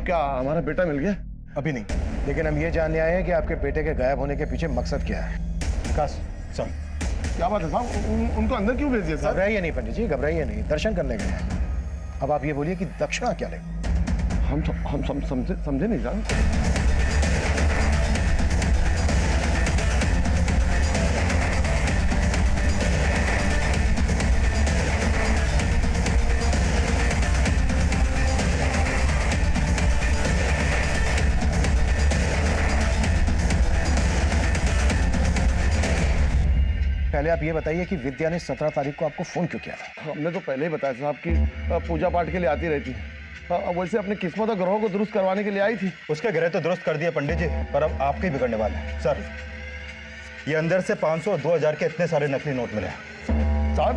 साहब क्या हमारा बेटा मिल गया? अभी नहीं, लेकिन हम ये जानने आए हैं कि आपके बेटे के गायब होने के पीछे मकसद क्या है। विकास सर। क्या बात है साहब, उनको अंदर क्यों भेज दिया साहब? घबराइए नहीं पंडित जी, घबराइए नहीं, दर्शन करने गए हैं। अब आप ये बोलिए कि दक्षिणा क्या लेंगे? हम समझे नहीं साहब। पहले आप ये बताइए कि विद्या ने 17 तारीख को आपको फोन क्यों किया था? हमने तो पहले ही बताया साहब कि पूजा पाठ के लिए आती रहती है। वैसे अपनी किस्मत और ग्रहों को दुरुस्त करवाने के लिए आई थी। उसके ग्रह तो दुरुस्त कर दिए पंडित जी, पर अब आपके ही बिगड़ने वाले हैं। सर, ये अंदर से 500 और 2000 के इतने सारे नकली नोट मिले साहब।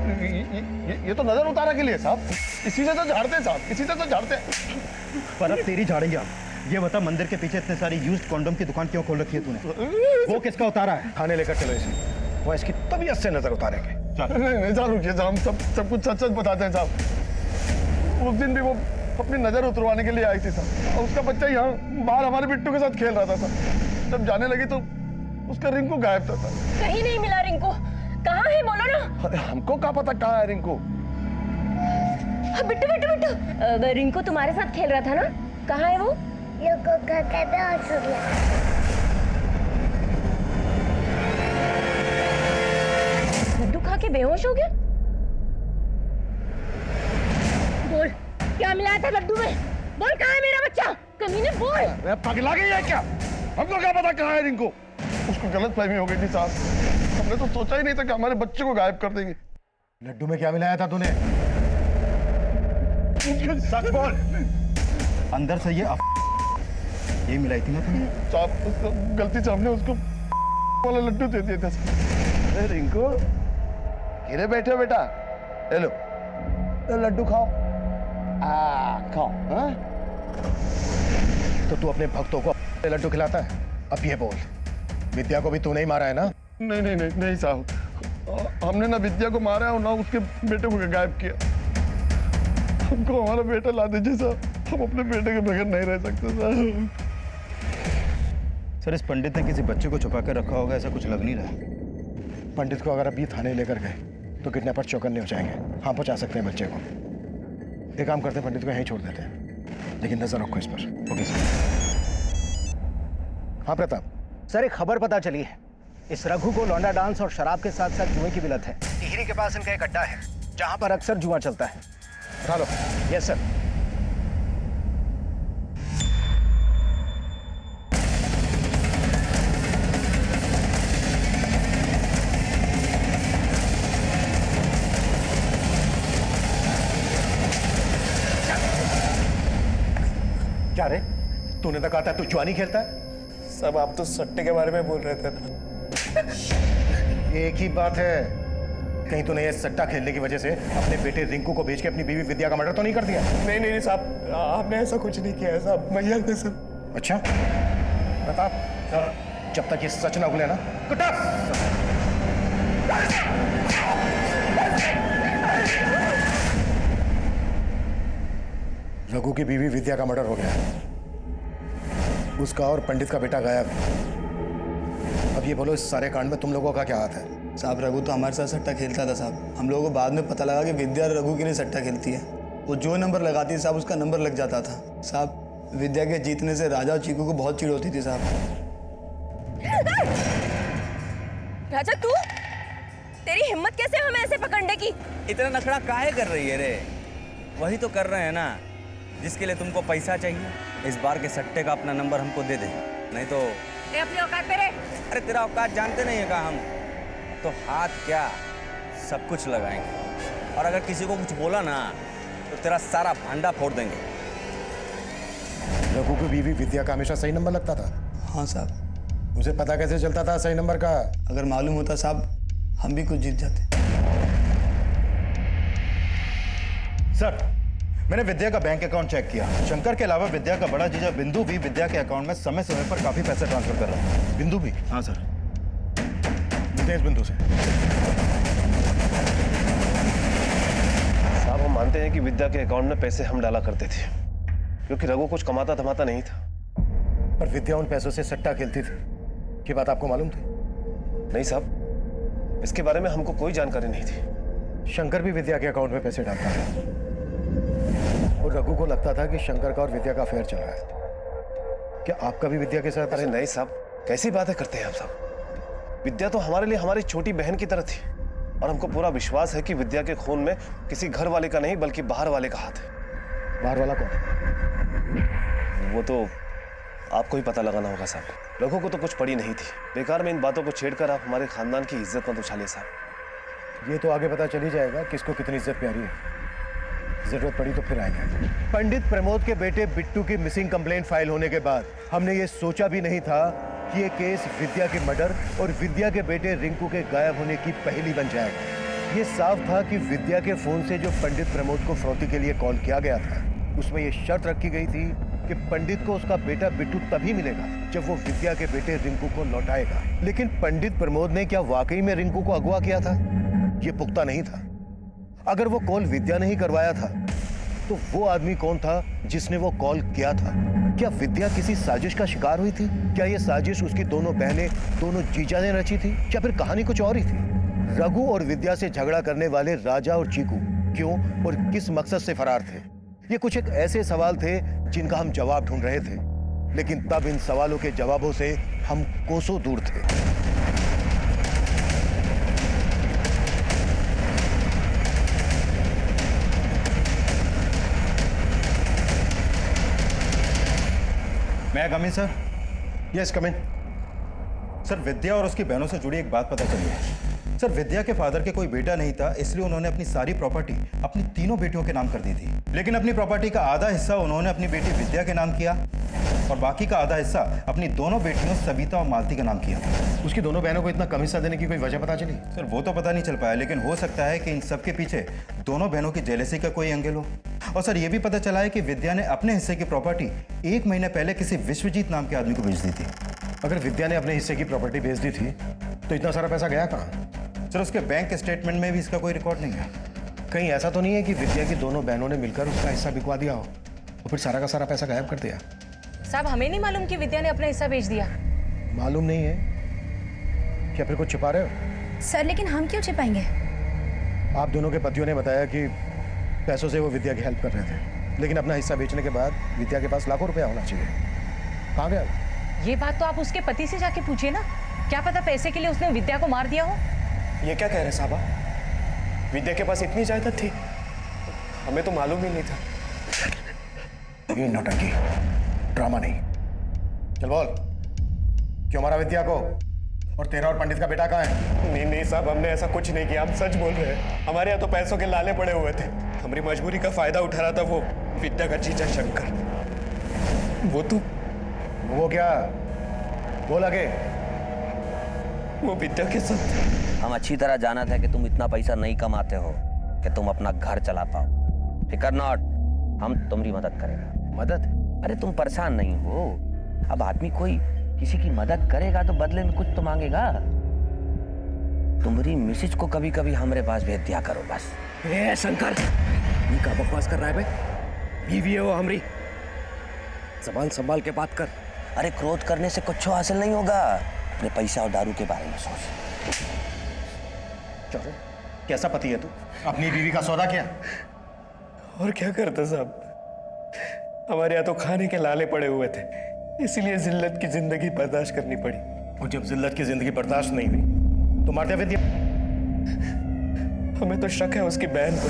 ये तो नजर उतारा के लिए साहब, इसी से तो झाड़ते हैं साहब, इसी से तो झाड़ते हैं। पर अब तेरी झाड़ेंगे आप। ये बता, मंदिर के पीछे इतने सारी यूज्ड कॉन्डोम की दुकान क्यों खोल रखी है तूने? वो किसका उतारा है? थाने लेकर चलो इसे, वो इसकी तबीयत से नजर उतारेंगे। नहीं साहब रुकिए साहब, हम सब कुछ सच बताते हैं साहब। उस दिन भी वो अपनी नजर उतरवाने के लिए आई थी साहब, और उसका बच्चा यहाँ बाहर हमारे बिट्टू के साथ खेल रहा था साहब। जब जाने लगी तो उसका रिंकू गायब था साहब। कहीं नहीं मिला रिंकू, कहाँ है बोलो ना। हमको क्या पता कहाँ है रिंकू। बिट्टू बिट्टू बिट्टू, रिंकू तुम्हारे साथ खेल रहा था ना, कहाँ है वो? लड्डू खा के बेहोश हो गया? बोल, क्या मिलाया था लड्डू में? बोल, कहाँ है मेरा बच्चा? कमीने बोल। पगला गई है क्या? हमको क्या पता कहाँ है रिंकू। उसको गलत फहमी हो गई थी साहब, हमने तो सोचा ही नहीं था कि हमारे बच्चे को गायब कर देंगे। लड्डू में क्या मिलाया था तूने? सच बोल। अंदर से ये मिलाई थी ना तुमने? साहब गलती से हमने उसको वाला लड्डू दे दिया था। अरे रिंकू, इधर बैठे बेटा, ले लो तो लड्डू खाओ। खाओ। हाँ? तो तू अपने भक्तों को लड्डू खिलाता है? अब ये बोल, विद्या को भी तूने ही मारा है ना? नहीं नहीं नहीं नहीं साहब, हमने ना विद्या को मारा और ना उसके बेटे को गायब किया। हमको हमारा बेटा ला दीजिए साहब, हम अपने बेटे के बगैर नहीं रह सकते साहब। सर, इस पंडित ने किसी बच्चे को छुपा कर रखा होगा, ऐसा कुछ लग नहीं रहा। पंडित को अगर अभी थाने लेकर गए तो किडनैपर चौकन्ने हो जाएंगे। हाँ, पहुंचा सकते हैं बच्चे को। एक काम करते हैं, पंडित को यहीं छोड़ देते हैं, लेकिन नजर रखो इस पर। Okay sir. हाँ प्रताप सर, एक खबर पता चली है। इस रघु को लौंडा डांस और शराब के साथ साथ जुए की भी लत है। टिहरी के पास इनका एक अड्डा है जहां पर अक्सर जुआ चलता है। उठा लो। Yes sir. क्या रे, तूने तो कहा था तू जुआ नहीं खेलता है? साहब आप तो सट्टे के बारे में बोल रहे थे ना। एक ही बात है, कहीं तूने ये सट्टा खेलने की वजह से अपने बेटे रिंकू को भेज के अपनी बीवी विद्या का मर्डर तो नहीं कर दिया? नहीं नहीं साहब, आपने ऐसा कुछ नहीं किया है साहब, मैया ने सब। अच्छा प्रताप, जब तक ये सच ना खुले ना, रघु की बीवी विद्या का मर्डर हो गया, उसका और पंडित का बेटा गायब। अब ये बोलो, इस सारे कांड में तुम लोगों का क्या हाथ है? साहब रघु तो हमारे साथ सट्टा खेलता था साहब। हम लोगों को बाद में पता लगा कि विद्या रघु के लिए सट्टा खेलती है। वो जो नंबर लगाती है साहब, उसका नंबर लग जाता था साहब। विद्या के जीतने से राजा और चीकू को बहुत चिढ़ होती थी साहब। राजा, तू, तेरी हिम्मत कैसे हमें ऐसे पकड़ने की? इतना नखड़ा काहे कर रही है रे? वही तो कर रहे हैं ना जिसके लिए तुमको पैसा चाहिए। इस बार के सट्टे का अपना नंबर हमको दे दे, नहीं तो अपनी औकात पे रहे। अरे तेरा औकात जानते नहीं है का हम तो हाथ क्या सब कुछ लगाएंगे, और अगर किसी को कुछ बोला ना तो तेरा सारा भांडा फोड़ देंगे। रघु की बीवी विद्या का हमेशा सही नंबर लगता था? हाँ साहब। उसे पता कैसे चलता था सही नंबर का? अगर मालूम होता साहब, हम भी कुछ जीत जाते। सर, मैंने विद्या का बैंक अकाउंट चेक किया। शंकर के अलावा विद्या का बड़ा जीजा बिंदु भी विद्या के अकाउंट में समय समय पर काफी पैसे ट्रांसफर कर रहा है। बिंदु भी? हाँ सर। इस बिंदु से साहब, हम मानते हैं कि विद्या के अकाउंट में पैसे हम डाला करते थे, क्योंकि रघु कुछ कमाता धमाता नहीं था। पर विद्या उन पैसों से सट्टा खेलती थी, ये बात आपको मालूम थी? नहीं साहब, इसके बारे में हमको कोई जानकारी नहीं थी। शंकर भी विद्या के अकाउंट में पैसे डालता था और रघु को लगता था कि शंकर का और विद्या का अफेयर चल रहा है। क्या आपका भी विद्या के साथ? अरे नहीं साहब, कैसी बातें करते हैं आप साहब। विद्या तो हमारे लिए हमारी छोटी बहन की तरह थी और हमको पूरा विश्वास है कि विद्या के खून में किसी घर वाले का नहीं बल्कि बाहर वाले का हाथ है। बाहर वाला कौन? वो तो आपको ही पता लगाना होगा साहब। रघु को तो कुछ पड़ी नहीं थी। बेकार में इन बातों को छेड़कर आप हमारे खानदान की इज्जत मत उछालिए साहब। ये तो आगे पता चल ही जाएगा किसको कितनी इज्जत प्यारी है। जरूरत पड़ी तो फिर आएंगे। पंडित प्रमोद के बेटे बिट्टू की मिसिंग कंप्लेंट फाइल होने के बाद हमने ये सोचा भी नहीं था कि ये केस विद्या के मर्डर और विद्या के बेटे रिंकू के गायब होने की पहेली बन जाएगा। ये साफ था कि विद्या के फोन से जो पंडित प्रमोद को फिरौती के लिए कॉल किया गया था, उसमें ये शर्त रखी गई थी कि पंडित को उसका बेटा बिट्टू तभी मिलेगा जब वो विद्या के बेटे रिंकू को लौटाएगा। लेकिन पंडित प्रमोद ने क्या वाकई में रिंकू को अगवा किया था? ये पुख्ता नहीं था। अगर वो कॉल विद्या ने ही करवाया था तो वो आदमी कौन था जिसने वो कॉल किया था? क्या विद्या किसी साजिश का शिकार हुई थी? क्या ये साजिश उसकी दोनों बहनें, दोनों जीजा ने रची थी? या फिर कहानी कुछ और ही थी? रघु और विद्या से झगड़ा करने वाले राजा और चीकू क्यों और किस मकसद से फरार थे? ये कुछ एक ऐसे सवाल थे जिनका हम जवाब ढूंढ रहे थे, लेकिन तब इन सवालों के जवाबों से हम कोसों दूर थे। मैं कम इन सर? यस, कम इन। सर, विद्या और उसकी बहनों से जुड़ी एक बात पता चली है। सर, विद्या के फादर के कोई बेटा नहीं था, इसलिए उन्होंने अपनी सारी प्रॉपर्टी अपनी तीनों बेटियों के नाम कर दी थी। लेकिन अपनी प्रॉपर्टी का आधा हिस्सा उन्होंने अपनी बेटी विद्या के नाम किया और बाकी का आधा हिस्सा अपनी दोनों बेटियों सविता और मालती के नाम किया। उसकी दोनों बहनों को इतना कम हिस्सा देने की कोई वजह पता चली? सर, वो तो पता नहीं चल पाया, लेकिन हो सकता है कि इन सब के पीछे दोनों बहनों की जेलसी का कोई एंगल हो। और सर, ये भी पता चला है कि विद्या ने अपने हिस्से की प्रॉपर्टी 1 महीने पहले किसी विश्वजीत नाम के आदमी को बेच दी थी। अगर विद्या ने अपने हिस्से की प्रॉपर्टी बेच दी थी तो इतना सारा पैसा गया कहाँ? सर, उसके बैंक स्टेटमेंट में भी इसका कोई रिकॉर्ड नहीं है। कहीं ऐसा तो नहीं है कि विद्या की दोनों बहनों ने मिलकर उसका हिस्सा बिकवा दिया हो और फिर सारा का सारा पैसा गायब कर दिया? साहब, हमें नहीं मालूम कि विद्या ने अपना हिस्सा बेच दिया। मालूम नहीं है? क्या फिर कुछ छिपा रहे हो? सर, लेकिन हम क्यों छिपाएंगे? आप दोनों के पतियों ने बताया कि पैसों से वो विद्या की हेल्प कर रहे थे, लेकिन अपना हिस्सा बेचने के बाद विद्या के पास लाखों रुपया होना चाहिए। कहाँ गया? ये बात तो आप उसके पति से जाके पूछिए ना। क्या पता पैसे के लिए उसने विद्या को मार दिया हो। ये क्या कह रहे साहबा? विद्या के पास इतनी जायदाद थी? हमें तो मालूम ही नहीं था। ये नौटंकी, ड्रामा नहीं। चल बोल, क्यों मारा विद्या को? और तेरा और पंडित का बेटा कहाँ है? नहीं नहीं साहब, हमने ऐसा कुछ नहीं किया। हम सच बोल रहे हैं। हमारे यहाँ तो पैसों के लाले पड़े हुए थे। हमारी मजबूरी का फायदा उठा रहा था वो विद्या का जीजा शंकर। वो क्या? बोल आगे। वो विद्या के साथ। हम अच्छी तरह जाना था कि तुम इतना पैसा नहीं कमाते हो कि तुम अपना घर चला पाओ। फिकर नॉट, हम तुम्हारी मदद करेगा। मदद? अरे तुम परेशान नहीं हो। अब आदमी कोई किसी की मदद करेगा तो बदले में कुछ तो मांगेगा। तुम्हारी मिसेज को कभी कभी हमारे पास भेज दिया करो बस। ए शंकर, ये क्या बकवास कर रहा है बे? बीवी है वो हमारी, जबान संभाल के बात कर। अरे क्रोध करने से कुछ हासिल नहीं होगा। अपने पैसा और दारू के बारे में सोच। चलो, कैसा पति है तू? अपनी बीवी का सौदा किया? और क्या करते साहब, हमारे यहाँ तो खाने के लाले पड़े हुए थे, इसलिए जिल्लत की जिंदगी बर्दाश्त करनी पड़ी। और जब जिल्लत की जिंदगी बर्दाश्त नहीं हुई तो मारते विद्या? हमें तो शक है उसकी बहन को।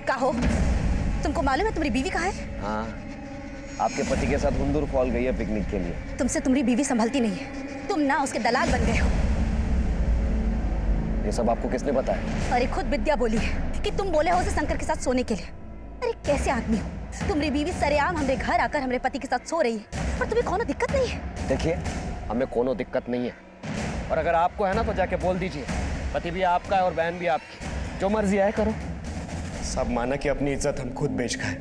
कहो, तुमको मालूम है तुम्हारी बीवी कहाँ है? हाँ, आपके पति के साथ हुंदुर फॉल गई है पिकनिक के लिए। तुमसे तुम्हारी बीवी संभलती नहीं है। तुम ना उसके दलाल बन गए हो। ये सब आपको किसने बताया? अरे खुद विद्या बोली है कि तुम बोले हो उसे शंकर के साथ सोने के लिए। अरे कैसे आदमी हो? तुम्हारी बीवी सरेआम हमारे घर आकर हमारे पति के साथ सो रही है और तुम्हें कोनो दिक्कत नहीं है? देखिए, हमें कोनो दिक्कत नहीं है, और अगर आपको है ना तो जाके बोल दीजिए। पति भी आपका है और बहन भी आपकी, जो मर्जी आए करो। सब माना कि अपनी इज्जत हम खुद बेच खाए,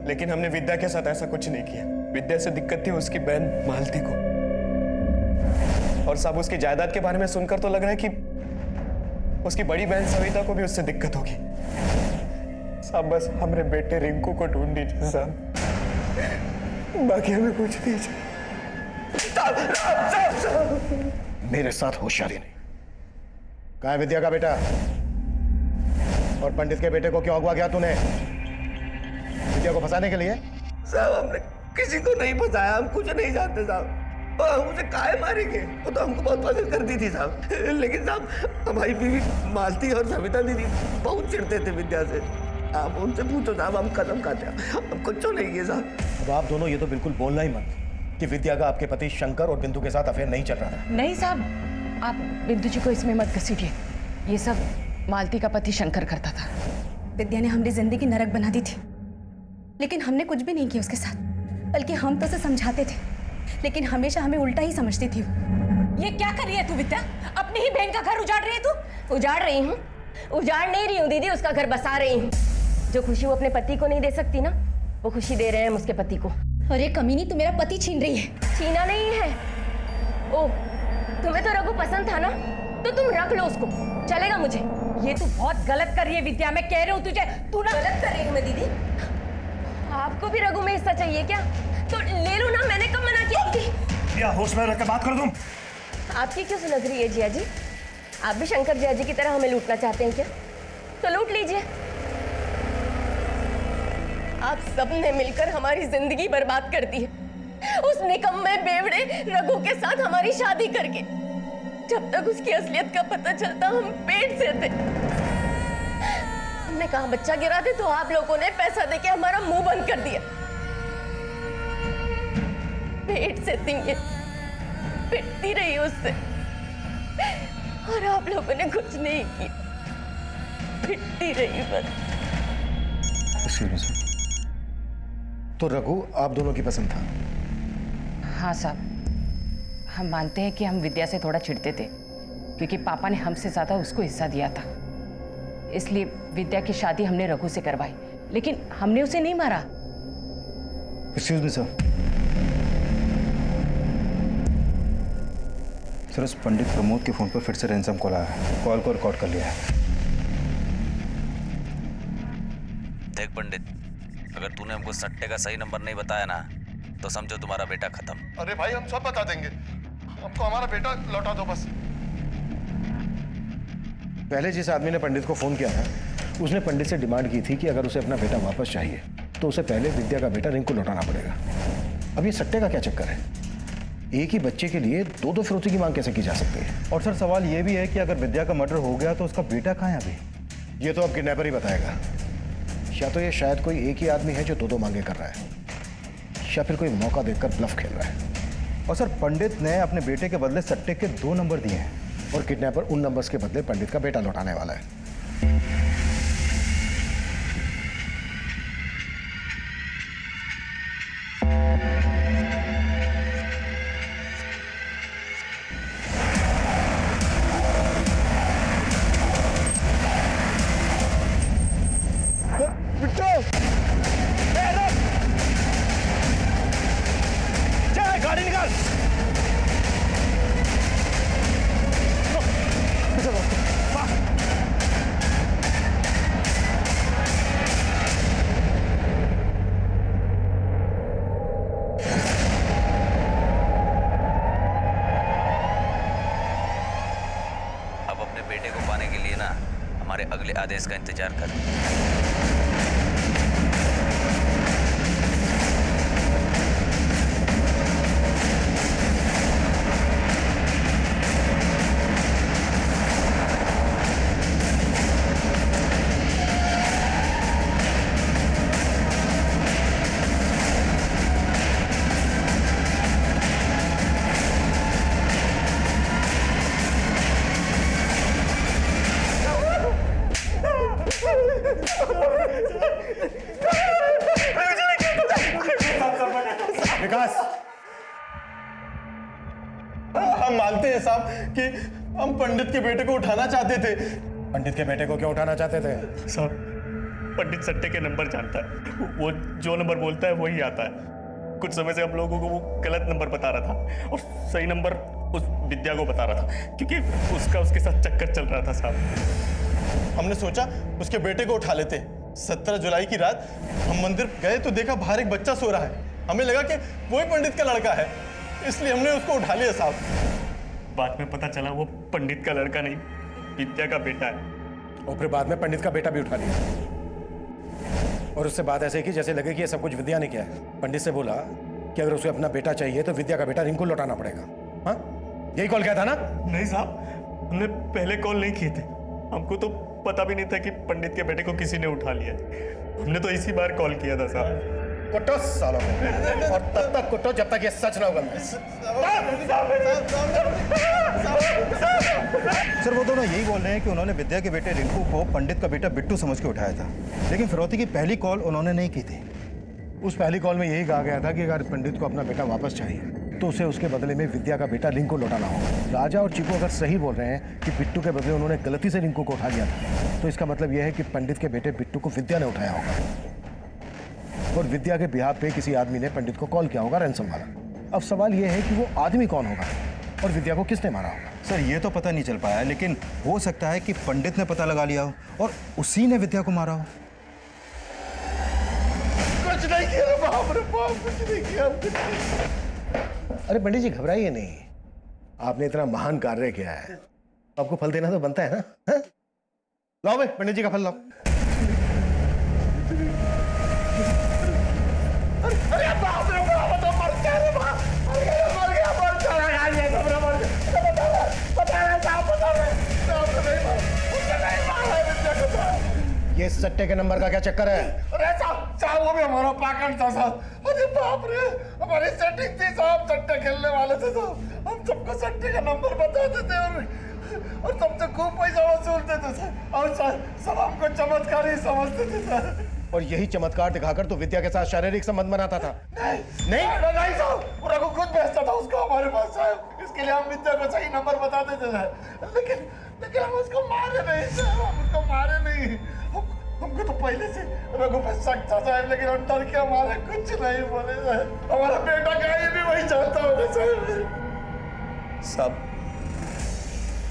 लेकिन हमने विद्या के साथ ऐसा कुछ नहीं किया। विद्या से दिक्कत थी उसकी बहन मालती को, और सब उसकी जायदाद के बारे में सुनकर तो लग रहा है कि उसकी बड़ी बहन सविता को भी उससे दिक्कत होगी। साहब बस हमारे बेटे रिंकू को ढूंढ दीजिए साहब, बाकी हमें कुछ नहीं चाहिए। मेरे साथ होशियारी नहीं। कहाँ है विद्या का बेटा? और पंडित के बेटे को क्यों अगवा किया तूने? विद्या को फंसाने के लिए? साहब हमने किसी को नहीं फंसाया, हम कुछ नहीं जानते साहब। हम उसे काहे मारेंगे? वो तो हमको बहुत पसंद करती थी साहब, लेकिन साहब हमारी बीवी मालती और सविता दीदी बहुत चिढ़ते थे विद्या से। आप उनसे पूछो साहब, हम कसम खाते हैं हम कुछ नहीं किए साहब। अब आप दोनों ये तो बिल्कुल बोलना ही मत कि विद्या का आपके पति शंकर और बिंदु के साथ अफेयर नहीं चल रहा था। नहीं साहब, आप बिंदु जी को इसमें मत घसीटिए। ये सब मालती का पति शंकर करता था। विद्या ने हमारी जिंदगी नरक बना दी थी, लेकिन हमने कुछ भी नहीं किया उसके साथ। बल्कि हम तो उसे समझाते थे, लेकिन हमेशा हमें उल्टा ही समझती थी वो। ये क्या कर रही है तू विद्या? अपनी ही बहन का घर उजाड़ रही है तू? उजाड़ रही हूँ? उजाड़ नहीं रही हूँ दीदी, उसका घर बसा रही हूँ। जो खुशी वो अपने पति को नहीं दे सकती ना, वो खुशी दे रहे हैं हम उसके पति को। अरे कमीनी, तू मेरा पति छीन रही है। छीना नहीं है। ओ, तुम्हें तो रघु पसंद था ना, तो तुम रख लो उसको, चलेगा मुझे। ये तू बहुत गलत कर रही है विद्या, मैं कह रही हूँ तुझे। तू ना गलत कर रही हूँ मैं दीदी? आपको भी रघु में हिस्सा चाहिए क्या? तो ले लो ना, मैंने कब मना किया? या होश में रखकर बात कर तुम। आपकी क्यों सुलग रही है जिया जी? आप भी शंकर जिया जी की तरह हमें लूटना चाहते हैं क्या? तो लूट लीजिए। आप सबने मिलकर हमारी जिंदगी बर्बाद कर दी है, उस निकम्मे बेवड़े रघु के साथ हमारी शादी करके। जब तक उसकी असलियत का पता चलता हम पेट से थे। हमने कहा बच्चा गिरा दे, तो आप लोगों ने पैसा देके हमारा मुंह बंद कर दिया। पेट से थी ये, पिटती रही उससे, और आप लोगों ने कुछ नहीं किया, पिटती रही बस। तो रघु आप दोनों की पसंद था? हाँ साहब, हम मानते हैं कि हम विद्या से थोड़ा चिढ़ते थे, क्योंकि पापा ने हमसे ज्यादा उसको हिस्सा दिया था। इसलिए विद्या की शादी हमने रघु से करवाई, लेकिन हमने उसे नहीं मारा। Excuse me sir. सर, उस पंडित प्रमोद के फोन पर फिर से रैंसम कॉल आया है। कॉल को रिकॉर्ड कर लिया है। देख पंडित, अगर तूने हमको सट्टे का सही नंबर नहीं बताया ना, तो समझो तुम्हारा बेटा खत्म। अरे भाई हम सब बता देंगे, हमको हमारा बेटा लौटा दो बस। पहले जिस आदमी ने पंडित को फोन किया था, उसने पंडित से डिमांड की थी कि अगर उसे अपना बेटा वापस चाहिए तो उसे पहले विद्या का बेटा रिंकू लौटाना पड़ेगा। अब ये सट्टे का क्या चक्कर है? एक ही बच्चे के लिए दो दो फिरौती की मांग कैसे की जा सकती है? और सर सवाल ये भी है कि अगर विद्या का मर्डर हो गया तो उसका बेटा कहाँ है अभी? ये तो अब किडनैपर ही बताएगा। या तो ये शायद कोई एक ही आदमी है जो दो दो मांगे कर रहा है, या फिर कोई मौका देखकर ब्लफ खेल रहा है। और सर पंडित ने अपने बेटे के बदले सट्टे के 2 नंबर दिए हैं, और किडनैपर उन नंबर्स के बदले पंडित का बेटा लौटाने वाला है। गाड़ी निकाल। अब अपने बेटे को पाने के लिए ना हमारे अगले आदेश का इंतजार कर। विकास, हम मानते हैं साहब कि हम पंडित के बेटे को उठाना चाहते थे। पंडित के बेटे को क्यों उठाना चाहते थे? साहब पंडित सट्टे के नंबर जानता है, वो जो नंबर बोलता है वही आता है। कुछ समय से हम लोगों को वो गलत नंबर बता रहा था और सही नंबर उस विद्या को बता रहा था, क्योंकि उसका उसके साथ चक्कर चल रहा था साहब। हमने सोचा उसके बेटे को उठा लेते, 17 जुलाई की रात हम मंदिर गए तो देखा बाहर एक बच्चा सो रहा है। हमें लगा कि वही पंडित का लड़का है, इसलिए हमने उसको उठा लिया साहब। बाद में पता चला वो पंडित का लड़का नहीं, विद्या का बेटा है। और फिर बाद में पंडित का बेटा भी उठा लिया, और उससे बात ऐसे की जैसे लगे कि ये सब कुछ विद्या ने किया है। पंडित से बोला कि अगर उसे अपना बेटा चाहिए तो विद्या का बेटा रिंकू लौटाना पड़ेगा। हाँ, यही कॉल किया था ना? नहीं साहब, हमने पहले कॉल नहीं किए थे। हमको तो पता भी नहीं था कि पंडित के बेटे को किसी ने उठा लिया है। हमने तो इसी बार कॉल किया था साहब। कुटो सालों में, और तब तक कुटो जब तक ये सच ना होगा। सर वो दोनों यही बोल रहे हैं कि उन्होंने विद्या के बेटे रिंकू को पंडित का बेटा बिट्टू समझ के उठाया था, लेकिन फिरौती की पहली कॉल उन्होंने नहीं की थी। उस पहली कॉल में यही कहा गया था कि अगर पंडित को अपना बेटा वापस चाहिए तो उसे उसके बदले में विद्या का बेटा रिंकू लौटाना होगा। राजा और चीकू अगर सही बोल रहे हैं कि बिट्टू के बदले उन्होंने गलती से रिंकू को उठा लिया था, तो इसका मतलब यह है कि पंडित के बेटे बिट्टू को विद्या ने उठाया होगा, और विद्या के बिहाफ पे किसी आदमी ने पंडित को कॉल किया होगा रैंसम वाला। अब सवाल यह है कि वो आदमी कौन होगा और विद्या को किसने मारा होगा। सर ये तो पता नहीं चल पाया, लेकिन हो सकता है कि पंडित ने पता लगा लिया हो और उसी ने विद्या को मारा हो। कुछ नहीं किया बाप रे बाप, कुछ नहीं किया। अरे पंडित जी घबराइए नहीं, आपने इतना महान कार्य किया है, आपको फल देना तो बनता है ना। हा? लाओ भाई पंडित जी का फल लाओ। अरे बाप रे बाप, तो मर गया रे बाप, मर गया यार, ये घबरा मर गया। पता नहीं साहब, पता नहीं। ये सट्टे के नंबर का क्या चक्कर है? अरे साहब वो भी हमारा पैकेट था साहब। अरे बाप रे, हमारी सेटिंग थी साहब, सट्टे खेलने वाले थे साहब। हम सबको सट्टे का नंबर बताते थे और सबसे खूब पैसा वसूलते थे सर, और सब हमको चमत्कार ही समझते थे सर। और यही चमत्कार दिखाकर तो विद्या के साथ शारीरिक संबंध बनाता था। नहीं साहब, पूरा को खुद भेजता था उसको हमारे पास साहब। इसके लिए हम विद्या को सही नंबर बता देते थे, लेकिन हम उसको मारे नहीं साहब, हम उसको मारे नहीं। हमको तो पहले से रघु पे शक था साहब, लेकिन हम डर के हमारे कुछ नहीं बोले साहब। हमारा बेटा क्या ये भी वही चाहता होगा साहब।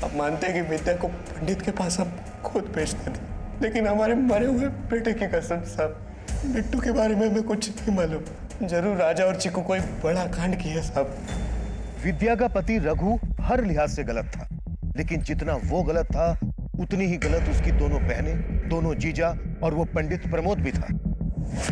अब मानते हैं कि विद्या को पंडित के पास हम खुद भेजते थे, लेकिन हमारे मरे हुए बेटे की कसम साहब, बिट्टू के बारे में हमें कुछ नहीं मालूम। जरूर राजा और चिकू कोई बड़ा कांड किया साहब। विद्या का पति रघु हर लिहाज से गलत था, लेकिन जितना वो गलत था उतनी ही गलत उसकी दोनों बहनें, दोनों जीजा और वो पंडित प्रमोद भी था।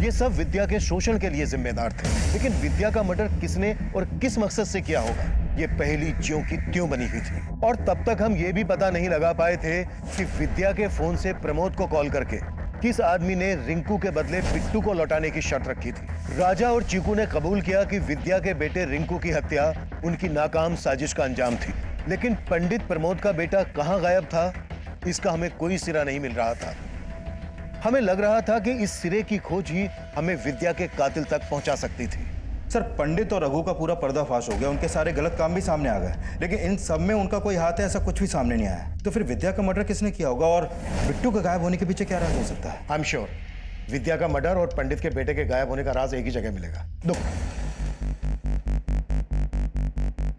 ये सब विद्या के शोषण के लिए जिम्मेदार थे, लेकिन विद्या का मर्डर किसने और किस मकसद से किया होगा, ये पहली ज्यों की त्यों बनी हुई थी। और तब तक हम ये भी पता नहीं लगा पाए थे कि विद्या के फोन से प्रमोद को कॉल करके किस आदमी ने रिंकू के बदले बिट्टू को लौटाने की शर्त रखी थी। राजा और चीकू ने कबूल किया कि विद्या के बेटे रिंकू की हत्या उनकी नाकाम साजिश का अंजाम थी, लेकिन पंडित प्रमोद का बेटा कहाँ गायब था, इसका हमें कोई सिरा नहीं मिल रहा था। हमें लग रहा था कि इस सिरे की खोज ही हमें विद्या के कातिल तक पहुंचा सकती थी। सर पंडित और रघु का पूरा पर्दाफाश हो गया, उनके सारे गलत काम भी सामने आ गए, लेकिन इन सब में उनका कोई हाथ है ऐसा कुछ भी सामने नहीं आया। तो फिर विद्या का मर्डर किसने किया होगा और बिट्टू के गायब होने के पीछे क्या राज हो सकता है? आई एम श्योर विद्या का मर्डर और पंडित के बेटे के गायब होने का राज एक ही जगह मिलेगा। दो,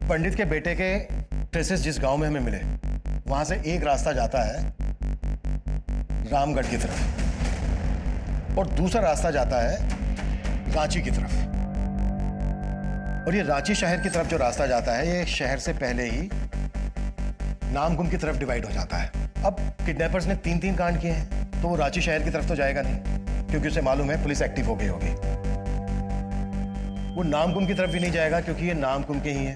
पंडित के बेटे के ट्रेसेस जिस गांव में हमें मिले, वहां से एक रास्ता जाता है रामगढ़ की तरफ और दूसरा रास्ता जाता है रांची की तरफ। और ये रांची शहर की तरफ जो रास्ता जाता है, ये शहर से पहले ही नामकुम की तरफ डिवाइड हो जाता है। अब किडनैपर्स ने 3-3 कांड किए हैं, तो वो रांची शहर की तरफ तो जाएगा नहीं, क्योंकि उसे मालूम है पुलिस एक्टिव हो गई होगी। वो नामकुम की तरफ भी नहीं जाएगा, क्योंकि ये नामकुम के ही है।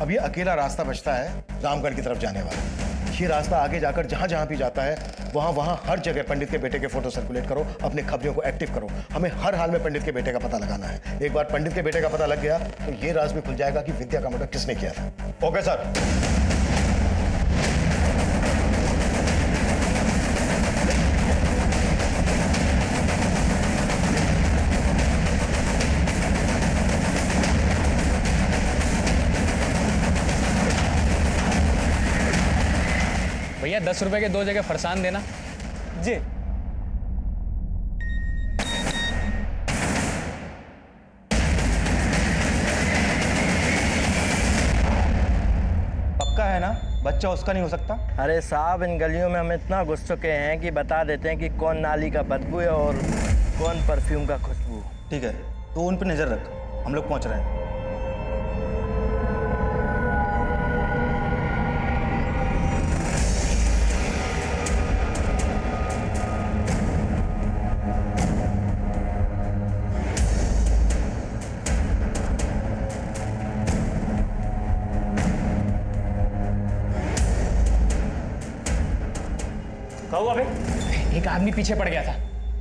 अब ये अकेला रास्ता बचता है रामगढ़ की तरफ जाने वाला। ये रास्ता आगे जाकर जहां जहां भी जाता है, वहां हर जगह पंडित के बेटे के फोटो सर्कुलेट करो, अपने खबरों को एक्टिव करो। हमें हर हाल में पंडित के बेटे का पता लगाना है। एक बार पंडित के बेटे का पता लग गया तो ये राज भी खुल जाएगा कि विद्या का मर्डर किसने किया था। Okay sir. भैया 10 रुपए के 2 जगह फरसान देना। जी। पक्का है ना? बच्चा उसका नहीं हो सकता? अरे साहब, इन गलियों में हम इतना घुस चुके हैं कि बता देते हैं कि कौन नाली का बदबू है और कौन परफ्यूम का खुशबू। ठीक है, तो उन पर नजर रख, हम लोग पहुंच रहे हैं। कहो अबे, एक आदमी पीछे पड़ गया था,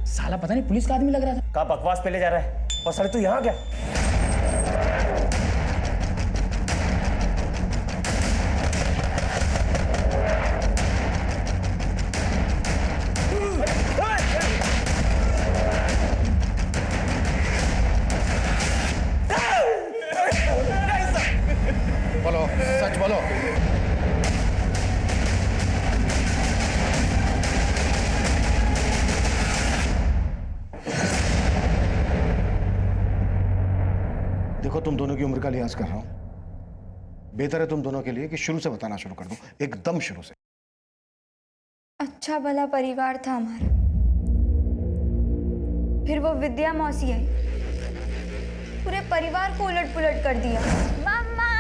साला पता नहीं पुलिस का आदमी लग रहा था। कहाँ बकवास पे ले जा रहा है? और सर तू यहाँ क्या? बोलो, सच बोलो। देखो, तुम दोनों की उम्र का लिहाज कर रहा हूं। बेहतर है तुम दोनों के लिए कि शुरू से बताना शुरू कर दूं, एकदम शुरू से। अच्छा भला परिवार था हमारा, फिर वो विद्या मौसी आई, पूरे परिवार को उलट पुलट कर दिया। मम्मा,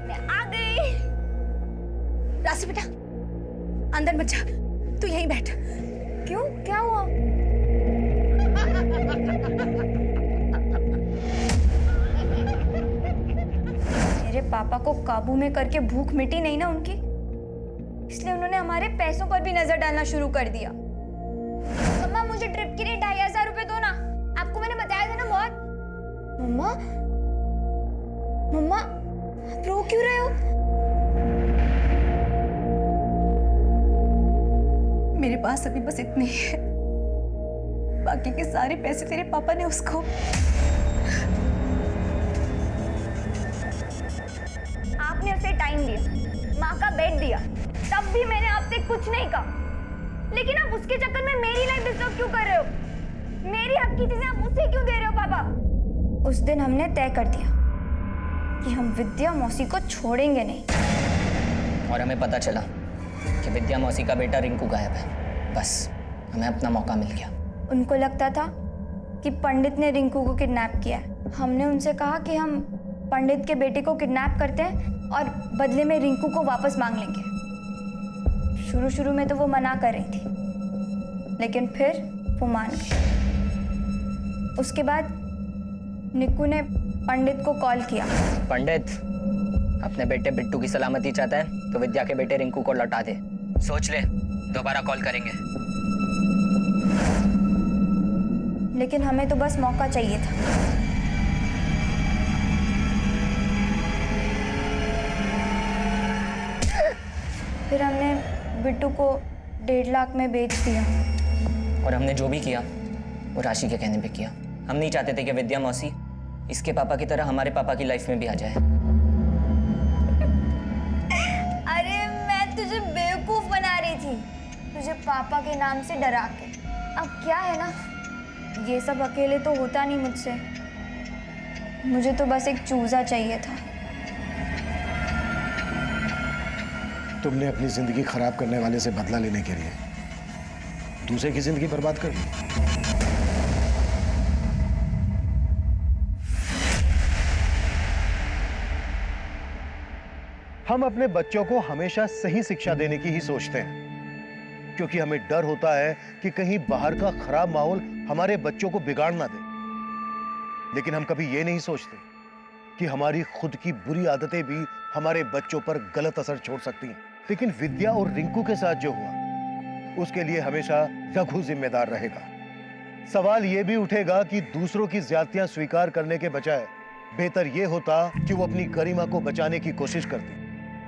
मैं आ गई। राशि बेटा, अंदर मत जा, तू यहीं बैठ। क्यों, क्या हुआ? मेरे पापा को काबू में करके भूख मिटी नहीं ना उनकी, इसलिए उन्होंने हमारे पैसों पर भी नजर डालना शुरू कर दिया। मम्मा, मुझे ट्रिप के लिए 2500 रुपए दो ना, आपको मैंने बताया था ना बहुत। मम्मा, मम्मा, आप रो क्यों रहे हो? मेरे पास अभी बस इतने ही है, बाकी के सारे पैसे तेरे पापा ने उसको। आपने उसे टाइम दिया, माँ का बेड दिया, तब भी मैंने आपसे कुछ नहीं कहा। लेकिन आप उसके चक्कर में मेरी लाइफ डिस्टर्ब क्यों कर रहे हो? मेरी हक की चीजें आप मुझसे क्यों दे रहे हो पापा? उस दिन हमने तय कर दिया कि हम विद्या मौसी को छोड़ेंगे नहीं। और हमें पता चला कि विद्या मौसी का बेटा रिंकू गायब है। बस हमें अपना मौका मिल गया। उनको लगता था कि पंडित ने रिंकू को किडनैप किया है। हमने उनसे कहा कि हम पंडित के बेटे को किडनैप करते हैं और बदले में रिंकू को वापस मांग लेंगे। शुरू शुरू में तो वो मना कर रही थी, लेकिन फिर वो मान गई। उसके बाद निक्कू ने पंडित को कॉल किया। पंडित अपने बेटे बिट्टू की सलामती चाहता है तो विद्या के बेटे रिंकू को लौटा दे। सोच ले, दोबारा कॉल करेंगे। लेकिन हमें तो बस मौका चाहिए था। फिर हमने बिट्टू को 1.5 लाख में बेच दिया। और हमने जो भी किया वो राशि के कहने पे किया। हम नहीं चाहते थे कि विद्या मौसी इसके पापा की तरह हमारे पापा की लाइफ में भी आ जाए। अरे मैं तुझे बेवकूफ बना रही थी, तुझे पापा के नाम से डरा के। अब क्या है ना, ये सब अकेले तो होता नहीं मुझसे। मुझे तो बस एक चूजा चाहिए था। तुमने अपनी जिंदगी खराब करने वाले से बदला लेने के लिए दूसरे की जिंदगी बर्बाद कर दी। हम अपने बच्चों को हमेशा सही शिक्षा देने की ही सोचते हैं, क्योंकि हमें डर होता है कि कहीं बाहर का खराब माहौल हमारे बच्चों को बिगाड़ ना दे। लेकिन हम कभी ये नहीं सोचते कि हमारी खुद की बुरी आदतें भी हमारे बच्चों पर गलत असर छोड़ सकती हैं। लेकिन विद्या और रिंकू के साथ जो हुआ, उसके लिए हमेशा रघु जिम्मेदार रहेगा। सवाल यह भी उठेगा कि दूसरों की ज्यादतियां स्वीकार करने के बजाय बेहतर यह होता कि वो अपनी गरिमा को बचाने की कोशिश करती,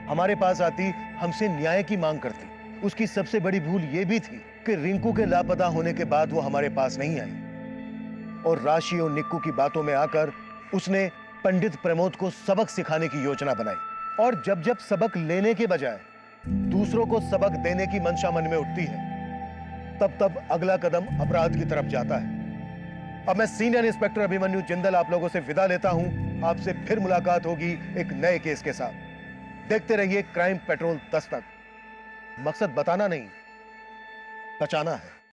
हमारे पास आती, हमसे न्याय की मांग करती। उसकी सबसे बड़ी भूल यह भी थी कि रिंकू के लापता होने के बाद वो हमारे पास नहीं आई, और राशि और निक्कू की बातों में आकर उसने पंडित प्रमोद को सबक सिखाने की योजना बनाई। और जब जब सबक लेने के बजाय दूसरों को सबक देने की मंशा मन में उठती है, तब तब अगला कदम अपराध की तरफ जाता है। अब मैं सीनियर इंस्पेक्टर अभिमन्यु जिंदल आप लोगों से विदा लेता हूं। आपसे फिर मुलाकात होगी एक नए केस के साथ। देखते रहिए क्राइम पेट्रोल 10 तक। मकसद बताना नहीं, बचाना है।